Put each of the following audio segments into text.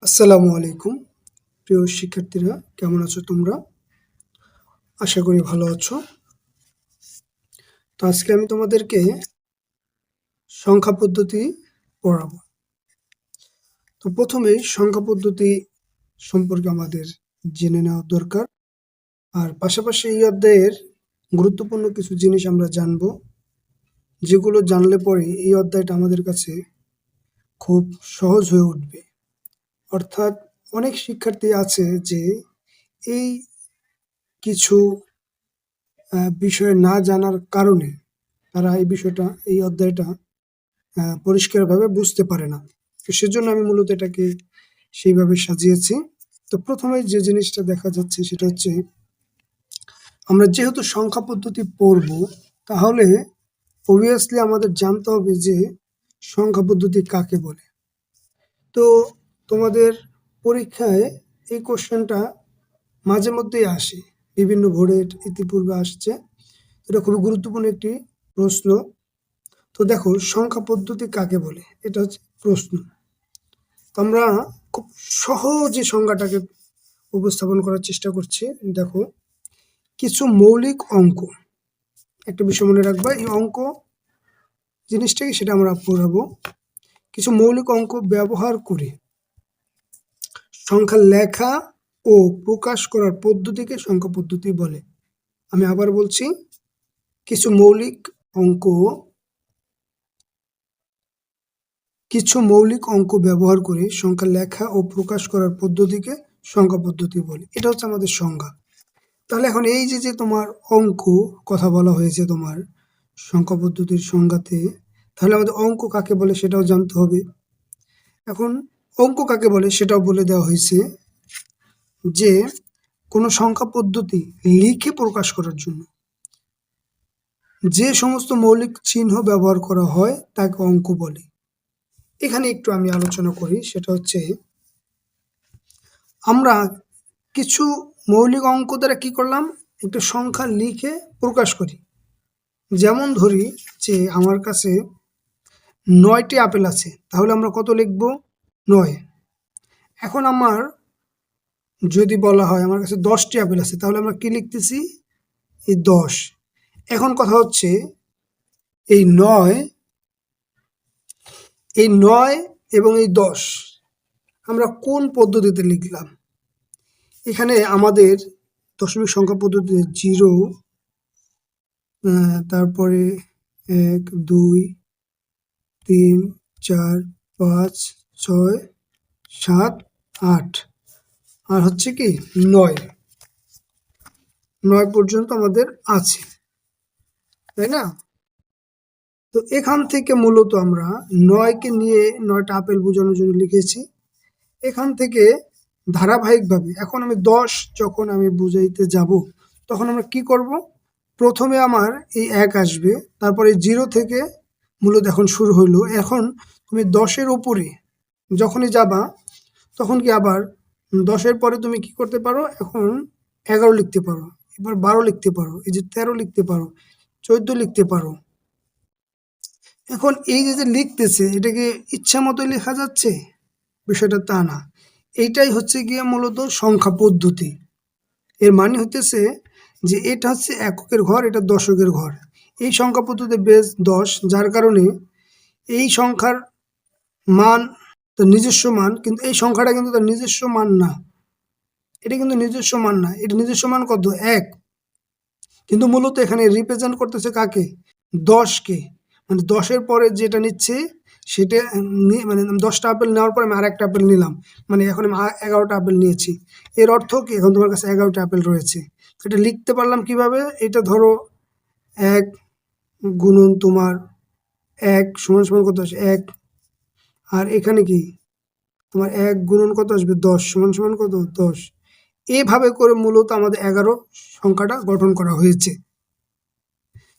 আসসালামু আলাইকুম প্রিয় শিক্ষার্থীরা, কেমন আছো তোমরা? আশা করি ভালো আছো। তো আজকে আমি তোমাদেরকে সংখ্যা পদ্ধতি পড়াবো। তো প্রথমেই সংখ্যা পদ্ধতি সম্পর্কে আমাদের জেনে নেওয়া দরকার। আর পাশাপাশি এই অধ্যায়ের গুরুত্বপূর্ণ কিছু জিনিস আমরা জানবো, যেগুলো জানলে পরে এই অধ্যায়টা আমাদের কাছে খুব সহজ হয়ে উঠবে। অর্থাৎ অনেক শিক্ষার্থী আছে যে এই কিছু বিষয় না জানার কারণে তারা এই অধ্যায়টা পরিষ্কারভাবে বুঝতে পারে না। তো সেজন্য আমি মূলত এটাকে সেইভাবে সাজিয়েছি। তো প্রথমে যে জিনিসটা দেখা যাচ্ছে সেটা হচ্ছে, আমরা যেহেতু সংখ্যা পদ্ধতি পড়ব, তাহলে অবভিয়াসলি আমাদের জানতে হবে যে সংখ্যা পদ্ধতি কাকে বলে। তো তোমাদের পরীক্ষায় এই কোশ্চেনটা মাঝে মধ্যেই আসে, বিভিন্ন বোর্ডে ইতিপূর্বে আসছে। এটা খুবই গুরুত্বপূর্ণ একটি প্রশ্ন। তো দেখো, সংখ্যা পদ্ধতি কাকে বলে, এটা হচ্ছে প্রশ্ন। আমরা খুব সহজে সংজ্ঞাটাকে উপস্থাপন করার চেষ্টা করছি। দেখো, কিছু মৌলিক অঙ্ক, একটা বিষয় মনে রাখবা, এই অঙ্ক জিনিসটাকে সেটা আমরা পড়াবো। কিছু মৌলিক অঙ্ক ব্যবহার করে সংখ্যা লেখা ও প্রকাশ করার পদ্ধতিকে সংখ্যা পদ্ধতি বলে। আমি আবার বলছি, কিছু মৌলিক অঙ্ক ব্যবহার করে সংখ্যা লেখা ও প্রকাশ করার পদ্ধতিকে সংখ্যা পদ্ধতি বলে। এটা হচ্ছে আমাদের সংজ্ঞা। তাহলে এখন এই যে তোমার অঙ্ক কথা বলা হয়েছে তোমার সংখ্যা পদ্ধতির সংজ্ঞাতে, তাহলে আমাদের অঙ্ক কাকে বলে সেটাও জানতে হবে। এখন অঙ্ক কাকে বলে সেটাও বলে দেওয়া হয়েছে, যে কোনো সংখ্যা পদ্ধতি লিখে প্রকাশ করার জন্য যে সমস্ত মৌলিক চিহ্ন ব্যবহার করা হয় তাকে অঙ্ক বলে। এখানে একটু আমি আলোচনা করি, সেটা হচ্ছে, আমরা কিছু মৌলিক অঙ্ক দ্বারা কি করলাম, একটা সংখ্যা লিখে প্রকাশ করি। যেমন ধরি যে আমার কাছে 9টি আপেল আছে, তাহলে আমরা কত লিখব? 9। এখন আমার যদি বলা হয় আমার কাছে 10টি আপেল আছে, তাহলে আমরা কি লিখতেছি? এই 10। এখন কথা হচ্ছে, এই 9 এবং এই 10 আমরা কোন পদ্ধতিতে লিখলাম? এখানে আমাদের দশমিক সংখ্যা পদ্ধতিতে 0, তারপরে 1, 2, 3, 4, 5, 6, 7, 8, আর হচ্ছে কি 9 পর্যন্ত আমাদের আছে, তাই না? তো এখান থেকে মূলত আমরা 9কে নিয়ে 9টা আপেল বোঝানোর জন্য লিখেছি। এখান থেকে ধারাবাহিকভাবে এখন আমি 10 যখন আমি বুঝাইতে যাব, তখন আমরা কি করব? প্রথমে আমার এই 1 আসবে, তারপরে 0 থেকে মূলত এখন শুরু হইলো। এখন তুমি 10-এর উপরে যখনই যাবা, তখন কি আবার 10-এর পরে তুমি কি করতে পারো? এখন 11 লিখতে পারো, এবার 12 লিখতে পারো, এই যে 13 লিখতে পারো, 14 লিখতে পারো। এখন এই যে লিখতেছে, এটা কি ইচ্ছা মতো লেখা যাচ্ছে? বিষয়টা তা না। এইটাই হচ্ছে গিয়ে মূলত সংখ্যা পদ্ধতি। এর মানে হইতেছে যে এটা হচ্ছে এককের ঘর, এটা দশকের ঘর। এই সংখ্যা পদ্ধতির বেস 10, যার কারণে এই সংখ্যার মান তার নিজস্ব মান, কিন্তু এই সংখ্যাটা কিন্তু তার নিজস্ব মান না। এটা কিন্তু নিজস্ব মান না, এটা নিজস্ব মান কত? 1। কিন্তু মূলত এখানে রিপ্রেজেন্ট করতেছে কাকে? 10কে। মানে 10-এর পরে যেটা নিচ্ছে সেটা মানে 10টা আপেল নেওয়ার পরে আমি আরেকটা আপেল নিলাম, মানে এখন আমি 11টা আপেল নিয়েছি। এর অর্থ কি? এখন তোমার কাছে 11টা আপেল রয়েছে। এটা লিখতে পারলাম কিভাবে? এটা ধরো 1 গুণন তোমার 1 সমান সমান কত আসে? 1। আর এখানে কি তোমার 1 গুণন কত আসবে? 10 সমান সমান কত? 10। এভাবে করে মূলত আমাদের 11 সংখ্যাটা গঠন করা হয়েছে।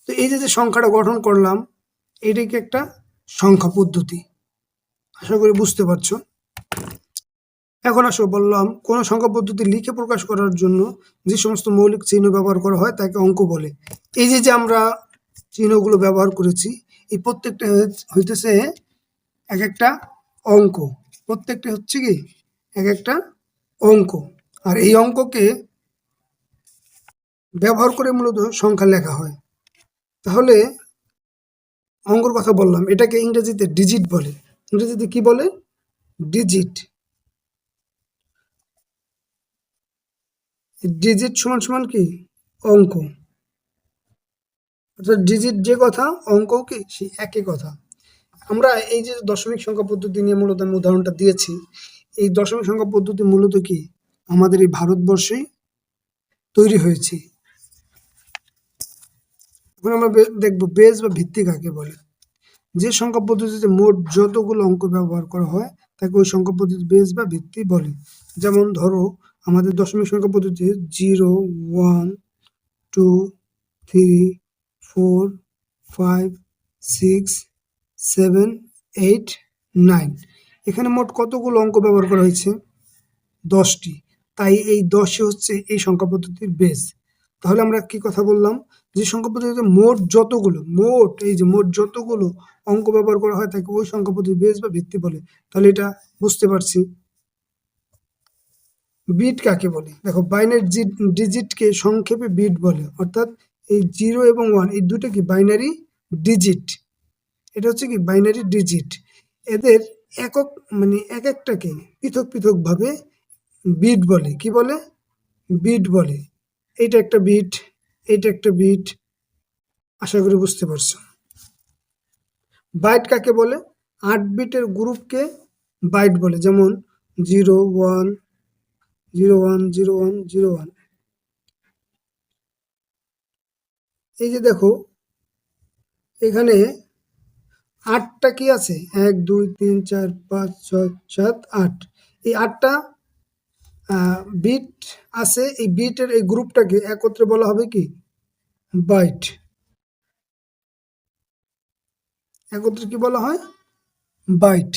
তো এই যে সংখ্যাটা গঠন করলাম, এটাই কি একটা সংখ্যা পদ্ধতি। আশা করি বুঝতে পারছো। এখন আসো, বললাম কোন সংখ্যা পদ্ধতি লিখে প্রকাশ করার জন্য যে সমস্ত মৌলিক চিহ্ন ব্যবহার করা হয় তাকে অঙ্ক বলে। এই যে আমরা চিহ্নগুলো ব্যবহার করেছি, এই প্রত্যেকটা হইতেছে এক একটা অঙ্ক। প্রত্যেকটা হচ্ছে কি এক একটা অঙ্ক, আর এই অঙ্ককে ব্যবহার করে মূলত সংখ্যা লেখা হয়। তাহলে অঙ্কর কথা বললাম, এটাকে ইংরেজিতে ডিজিট বলে। ইংরেজিতে কি বলে? ডিজিট। ডিজিট সমান সমান কি? অঙ্ক। অর্থাৎ ডিজিট যে কথা, অঙ্কও কি সেই একই কথা। আমরা এই যে দশমিক সংখ্যা পদ্ধতি নিয়ে মূলত আমি উদাহরণটা দিয়েছি, এই দশমিক সংখ্যা পদ্ধতি মূলত কি আমাদের এই ভারতবর্ষেই তৈরি হয়েছে। এখন আমরা দেখবো বেস বা ভিত্তি কাকে বলে। যে সংখ্যা পদ্ধতিতে মোট যতগুলো অঙ্ক ব্যবহার করা হয় তাকে ওই সংখ্যা পদ্ধতি বেস বা ভিত্তি বলে। যেমন ধরো আমাদের দশমিক সংখ্যা পদ্ধতিতে 0, 1, 2, 3, 4, 5, 6, 7, 8, 9, এখানে মোট কতগুলো অঙ্ক ব্যবহার করা হয়েছে? 10টি। তাই এই 10ই হচ্ছে এই সংখ্যা পদ্ধতির বেস। তাহলে আমরা কি কথা বললাম? যে সংখ্যা পদ্ধতিতে মোট যতগুলো অঙ্ক ব্যবহার করা হয় তাকে ওই সংখ্যা পদ্ধতির বেস বা ভিত্তি বলে। তাহলে এটা বুঝতে পারছি। বিট কাকে বলে? দেখো বাইনারি ডিজিটকে সংক্ষেপে বিট বলে। অর্থাৎ এই 0 এবং 1 এই দুটো কি বাইনারি ডিজিট। এটা হচ্ছে কি বাইনারি ডিজিট। এদের একক মানে এক একটাকে পৃথক পৃথক ভাবে বিট বলে। কি বলে? বিট বলে। এইটা একটা বিট, এইটা একটা বিট। আশা করি বুঝতে পারছো। বাইট কাকে বলে? 8 বিটের গ্রুপকে বাইট বলে। যেমন 0, 1, 0, 1, 0, 1, 0, 1। এই যে দেখো এখানে 8টা কি আছে? 1, 2, 3, 4, 5, 6, 7, 8। এই 8টা বিট আছে। এই বিটের এই গ্রুপটাকে একত্রে বলা হবে কি? বাইট। একত্রে কি বলা হয়? বাইট।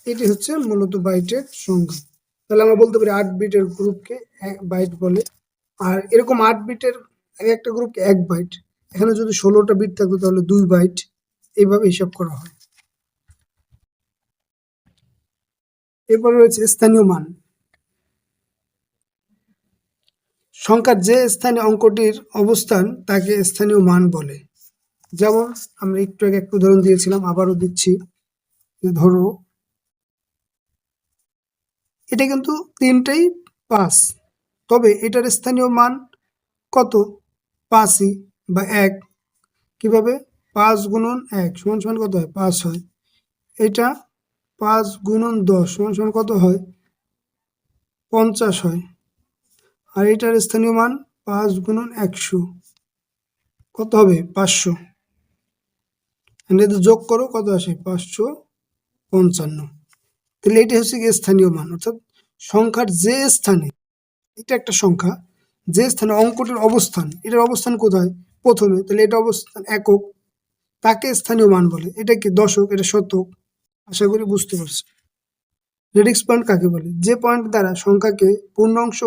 এটি হচ্ছে মূলত বাইটের সংখ্যা। তাহলে আমরা বলতে পারি 8 বিটের গ্রুপকে বাইট বলে। আর এরকম 8 বিটের একটা গ্রুপকে 1 বাইট। এখানে যদি 16টা বিট থাকতো তাহলে 2 বাইট। এইভাবে হিসাব করা হয়। এরপর রয়েছে স্থানীয় মান। সংখ্যার যে স্থানে অঙ্কটির অবস্থান তাকে স্থানীয় মান বলে। যেমন আমরা একটু আগে একটা উদাহরণ দিয়েছিলাম, আবারও দিচ্ছি। ধরো এটা কিন্তু তিনটাই 5, তবে এটার স্থানীয় মান কত? 5ই বা 1। কিভাবে? 5 গুণন 1 সমান সমান কত হয়? 5 হয়। এটা 5 গুণন 10 সমান সমান কত হয়? 50 হয়। আর এটার স্থানীয় মান 5 গুণন 100 কত হবে? 500। এদের যোগ করো, কত আসে? 555। তাহলে এটি হচ্ছে গিয়ে স্থানীয় মান। অর্থাৎ সংখ্যার যে স্থানে, এটা একটা সংখ্যা, যে স্থানে অঙ্কটির অবস্থান, এটার অবস্থান কোথায়? প্রথমে। তাহলে এটা অবস্থান একক, তাকে স্থানীয় মান বলে। এটা কি দশক, এটা শতক। আশা করি বুঝতে পারছি। রেডিক্স পয়েন্ট কাকে বলে? যে পয়েন্ট দ্বারা সংখ্যাকে পূর্ণাংশ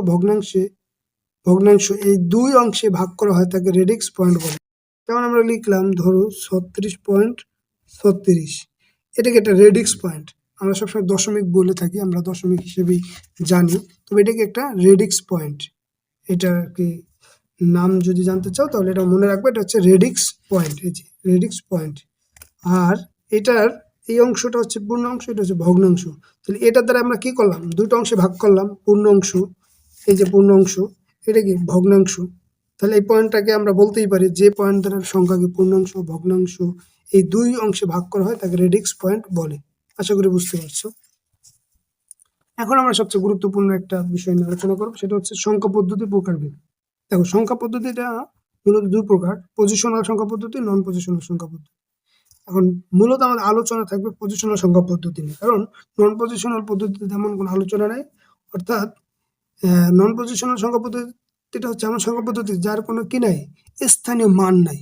ভগ্নাংশ এই দুই অংশে ভাগ করা হয় তাকে রেডিক্স পয়েন্ট বলে। যেমন আমরা লিখলাম ধরো 36.36, এটাকে একটা রেডিক্স পয়েন্ট। আমরা সবসময় দশমিক বলে থাকি, আমরা দশমিক হিসেবেই জানি, তবে এটাকে একটা রেডিক্স পয়েন্ট। এটা কি নাম যদি জানতে চাও তাহলে এটা মনে রাখবে, এটা হচ্ছে রেডিক্স পয়েন্ট। এই যে রেডিক্স পয়েন্ট। আর এটার এই অংশটা হচ্ছে পূর্ণাংশ, এটা হচ্ছে ভগ্নাংশ। তাহলে এটার দ্বারা আমরা কি করলাম? দুটো অংশে ভাগ করলাম। পূর্ণাংশ, এই যে পূর্ণাংশ, এটা কি ভগ্নাংশ। তাহলে এই পয়েন্টটাকে আমরা বলতেই পারি যে পয়েন্ট দ্বারা সংখ্যাকে পূর্ণাংশ ভগ্নাংশ এই দুই অংশে ভাগ করা হয় তাকে রেডিক্স পয়েন্ট বলে। আশা করি বুঝতে পারছো। এখন আমরা সবচেয়ে গুরুত্বপূর্ণ একটা বিষয় নিয়ে আলোচনা করবো, সেটা হচ্ছে সংখ্যা পদ্ধতি প্রকারভেদ। দেখো সংখ্যা পদ্ধতিটা মূলত দুই প্রকার: পজিশনাল সংখ্যা পদ্ধতি, নন পজিশনাল সংখ্যা পদ্ধতি। এখন মূলত আমাদের আলোচনা থাকবে পজিশনাল সংখ্যা পদ্ধতি নিয়ে, কারণ নন পজিশনাল পদ্ধতিতে তেমন কোনো আলোচনা নেই। অর্থাৎ নন পজিশনাল সংখ্যা পদ্ধতিটা হচ্ছে এমন সংখ্যা পদ্ধতি যার কোনো কি নাই? স্থানীয় মান নাই।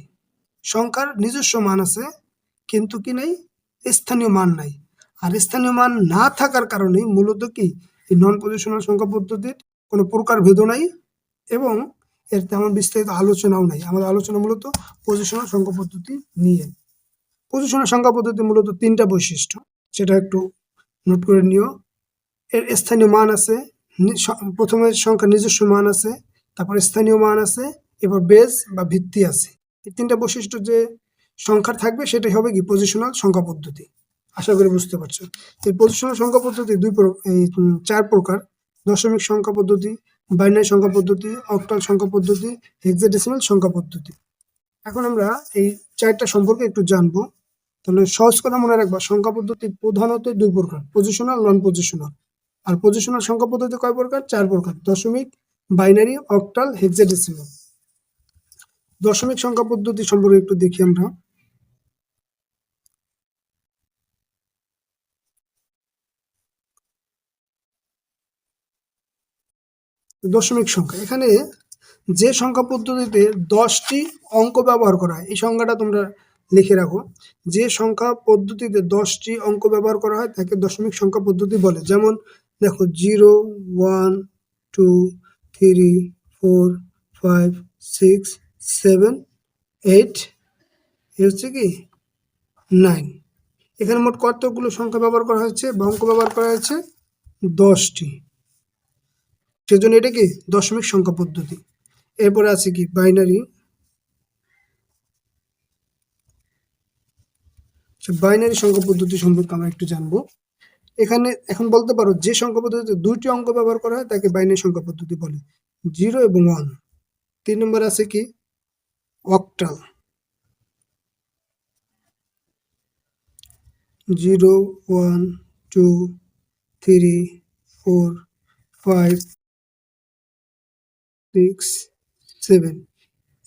সংখ্যার নিজস্ব মান আছে কিন্তু কি নাই? স্থানীয় মান নাই। আর স্থানীয় মান না থাকার কারণে মূলত কি এই নন পজিশনাল সংখ্যা পদ্ধতির কোনো প্রকার ভেদ নাই এবং এর তেমন বিস্তারিত আলোচনাও নাই। আমাদের আলোচনা মূলত পজিশনাল সংখ্যা পদ্ধতি নিয়ে। পজিশনাল সংখ্যা পদ্ধতি মূলত 3টা বৈশিষ্ট্য, সেটা একটু নোট করে নিও। এর স্থানীয় মান আছে, প্রথমে সংখ্যার নিজস্ব মান আছে, তারপর স্থানীয় মান আছে, এবার বেস বা ভিত্তি আছে। এই তিনটা বৈশিষ্ট্য যে সংখ্যার থাকবে সেটাই হবে কি পজিশনাল সংখ্যা পদ্ধতি। আশা করি বুঝতে পারছো। এই পজিশনাল সংখ্যা পদ্ধতি চার প্রকার: দশমিক সংখ্যা পদ্ধতি, বাইনারি সংখ্যা পদ্ধতি, অক্টাল সংখ্যা পদ্ধতি, হেক্সাডেসিমাল সংখ্যা পদ্ধতি। এখন আমরা এই চারটা সম্পর্কে একটু জানবো। তাহলে সহজ কথা মনে রাখবা, সংখ্যা পদ্ধতি প্রধানত দুই প্রকার: পজিশনাল, নন পজিশনাল। আর পজিশনাল সংখ্যা পদ্ধতি কয় প্রকার? চার প্রকার: দশমিক, বাইনারি, অক্টাল, হেক্সাডেসিমাল। দশমিক সংখ্যা পদ্ধতি সম্পর্কে একটু দেখি আমরা। দশমিক সংখ্যা, এখানে যে সংখ্যা পদ্ধতিতে 10টি অঙ্ক ব্যবহার করা হয়, এই সংখ্যাটা তোমরা লিখে রাখো। যে সংখ্যা পদ্ধতিতে 10টি অঙ্ক ব্যবহার করা হয় তাকে দশমিক সংখ্যা পদ্ধতি বলে। যেমন দেখো 0, 1, 2, 3, 4, 5, 6, 7, 8, এ হচ্ছে কি 9। এখানে মোট কতগুলো সংখ্যা ব্যবহার করা হয়েছে বা অঙ্ক ব্যবহার করা হয়েছে? 10টি। সেজন্য এটা কি দশমিক সংখ্যা পদ্ধতি। এরপরে আছে কি বাইনারি। বাইনারি সংখ্যা পদ্ধতি সম্পর্কে আমরা একটু জানবো। এখানে এখন বলতে পারো যে সংখ্যা পদ্ধতিতে দুইটি অঙ্ক ব্যবহার করা হয় তাকে বাইনারি সংখ্যা পদ্ধতি বলে, 0 এবং 1। 3 নম্বর আছে কি অক্টাল। 0, 1, 2, 3, 4, 5, 6, 7।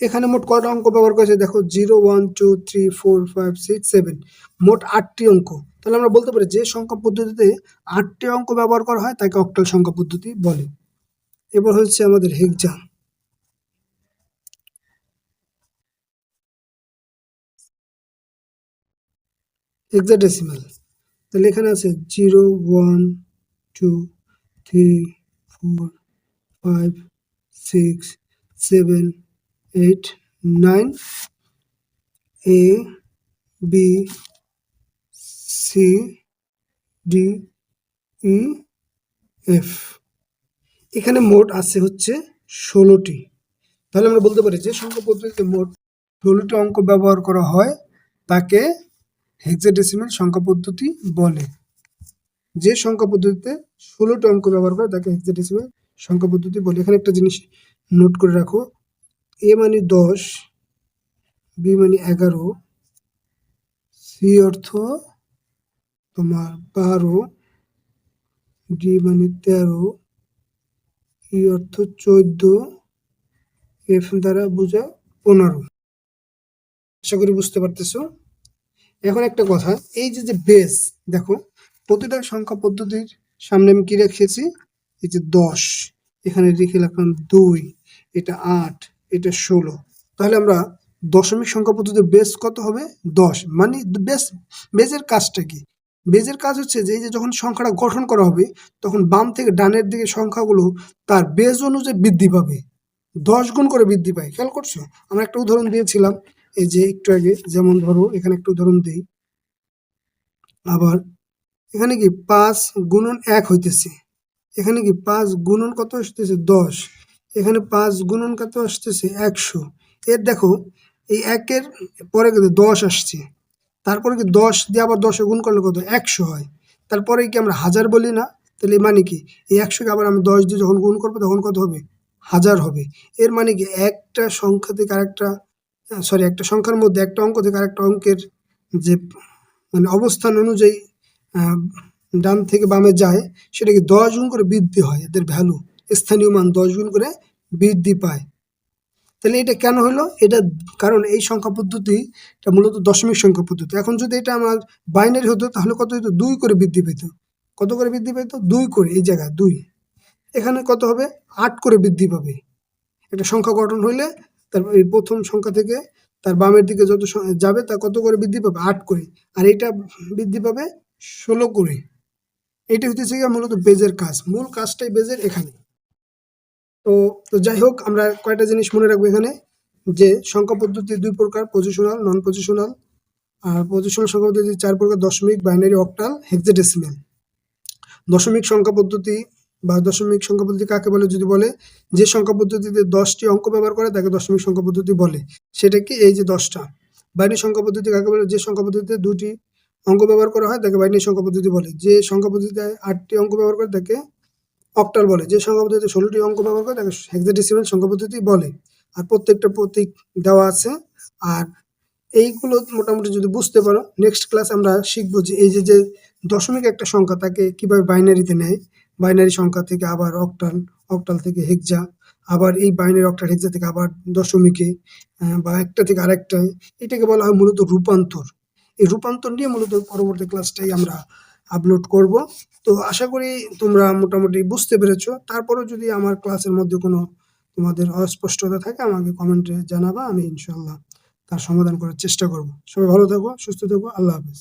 এখানে মোট কয়টা অঙ্ক ব্যবহার করেছে দেখো, 0, 1, 2, 3, 4, 5, 6, 7, মোট 8টি অঙ্ক। তাহলে আমরা বলতে পারি যে সংখ্যা পদ্ধতিতে 8টি অঙ্ক ব্যবহার করা হয় তাকে অক্টাল সংখ্যা পদ্ধতি বলে। এবার হচ্ছে আমাদের হেক্সাডেসিমাল। তাহলে এখানে আছে 0, 1, 2, 3, 4, 5, 6, 7, 8, 9, A, B, C, D, E, F। এখানে মোট আছে হচ্ছে 16টি। তাহলে আমরা বলতে পারি যে সংখ্যা পদ্ধতিতে মোট 16টি অঙ্ক ব্যবহার করা হয় তাকে হেক্সাডেসিমাল সংখ্যা পদ্ধতি বলে। যে সংখ্যা পদ্ধতিতে 16টি অঙ্ক ব্যবহার করে তাকে হেক্সাডেসিমাল সংখ্যা পদ্ধতি বলে। এখানে একটা জিনিস নোট করে রাখো, A মানে 10, B মানে 11, C অর্থ তোমার 12, D মানে 13, E অর্থ 14, F দ্বারা বোঝায় 15। আশা করি বুঝতে পারতেছো। এখন একটা কথা, এই যে বেস দেখো, প্রতিটা সংখ্যা পদ্ধতির সামনে আমি কি রেখেছি? এই যে 10, এখানে রেখে রাখলাম 2, এটা 8, এটা 16। তাহলে আমরা দশমিক সংখ্যা পদ্ধতির বেস কত হবে? 10। মানে বেজের কাজটা কি? বেজের কাজ হচ্ছে যে এই যে যখন সংখ্যাটা গঠন করা হবে তখন বাম থেকে ডানের দিকে সংখ্যাগুলো তার বেজ অনুযায়ী বৃদ্ধি পাবে, 10 গুণ করে বৃদ্ধি পায়। খেয়াল করছো? আমরা একটা উদাহরণ দিয়েছিলাম এই যে একটু আগে। যেমন ধরো এখানে একটা উদাহরণ দিই। আবার এখানে কি 5 গুণন 1 হইতেছে, এখানে কি 5 গুণন কত আসতেছে? 10। এখানে 5 গুণন কত আসতেছে? 100। এর দেখো এই 1-এর পরে কিন্তু 10 আসছে, তারপরে কি 10 দিয়ে আবার 10 গুণ করলে কত? 100 হয়। তারপরে কি আমরা হাজার বলি না? তাহলে এই মানে কি এই 100-কে আবার আমি 10 দিয়ে যখন গুণ করবো তখন কত হবে? হাজার হবে। এর মানে কি একটা সংখ্যা থেকে আরেকটা, একটা সংখ্যার মধ্যে একটা অঙ্ক থেকে আরেকটা অঙ্কের যে মানে অবস্থান অনুযায়ী ডান থেকে বামে যায়, সেটা কি 10 গুণ করে বৃদ্ধি হয়। এদের ভ্যালু, স্থানীয় মান 10 গুণ করে বৃদ্ধি পায়। তাহলে এটা কেন হলো? এটা কারণ এই সংখ্যা পদ্ধতিটা মূলত দশমিক সংখ্যা পদ্ধতি। এখন যদি এটা আমার বাইনারি হতো তাহলে কত হতো? 2 করে বৃদ্ধি পেত। কত করে বৃদ্ধি পেত? 2 করে। এই জায়গায় 2, এখানে কত হবে? 8 করে বৃদ্ধি পাবে। একটা সংখ্যা গঠন হইলে তার এই প্রথম সংখ্যা থেকে তার বামের দিকে যত যাবে তা কত করে বৃদ্ধি পাবে? 8 করে। আর এটা বৃদ্ধি পাবে 16 করে। এটা হচ্ছে গিয়ে মূলত বেজের কাজ, মূল কাজটাই বেজের এখানে। তো তো যাই হোক, আমরা কয়টা জিনিস মনে রাখবো এখানে, যে সংখ্যা পদ্ধতি দুই প্রকার: পজিশনাল, নন পজিশনাল। আর পজিশনাল সংখ্যা পদ্ধতি 4 প্রকার: দশমিক, বাইনারি, অক্টাল, হেক্সাডেসিমাল। দশমিক সংখ্যা পদ্ধতি বা দশমিক সংখ্যা পদ্ধতি কাকে বলে যদি বলে, যে সংখ্যা পদ্ধতিতে 10টি অঙ্ক ব্যবহার করে তাকে দশমিক সংখ্যা পদ্ধতি বলে। সেটা কি? এই যে 10টা। বাইনারি সংখ্যা পদ্ধতি কাকে বলে? যে সংখ্যা পদ্ধতিতে 2টি অঙ্ক ব্যবহার করা হয় তাকে বাইনারি সংখ্যা পদ্ধতি বলে। যে সংখ্যা পদ্ধতিতে 8টি অঙ্ক ব্যবহার করে তাকে অক্টাল বলে। যে সংখ্যা পদ্ধতিতে 16টি অঙ্ক ব্যবহার করে তাকে হেক্সাডেসিমাল সংখ্যা পদ্ধতি বলে। আর প্রত্যেকটা প্রতীক দেওয়া আছে। আর এইগুলো মোটামুটি যদি বুঝতে পারো, নেক্সট ক্লাস আমরা শিখবো যে এই যে দশমিক একটা সংখ্যা তাকে কিভাবে বাইনারিতে নেয়, বাইনারি সংখ্যা থেকে আবার অক্টাল, অক্টাল থেকে হেক্সা, আবার এই বাইনারি অক্টাল হেক্সা থেকে আবার দশমিকে বা একটা থেকে আরেকটায়, এটাকে বলা হয় মূলত রূপান্তর। এই রূপান্তর নিয়ে মূলত পরবর্তী ক্লাসটাই আমরা আপলোড করব। তো আশা করি তোমরা মোটামুটি বুঝতে পেরেছো। তারপরেও যদি আমার ক্লাসের মধ্যে কোনো তোমাদের অস্পষ্টতা থাকে আমাকে কমেন্টে জানাবা, আমি ইনশাল্লাহ তার সমাধান করার চেষ্টা করব। সবাই ভালো থাকো, সুস্থ থাকো, আল্লাহ হাফেজ।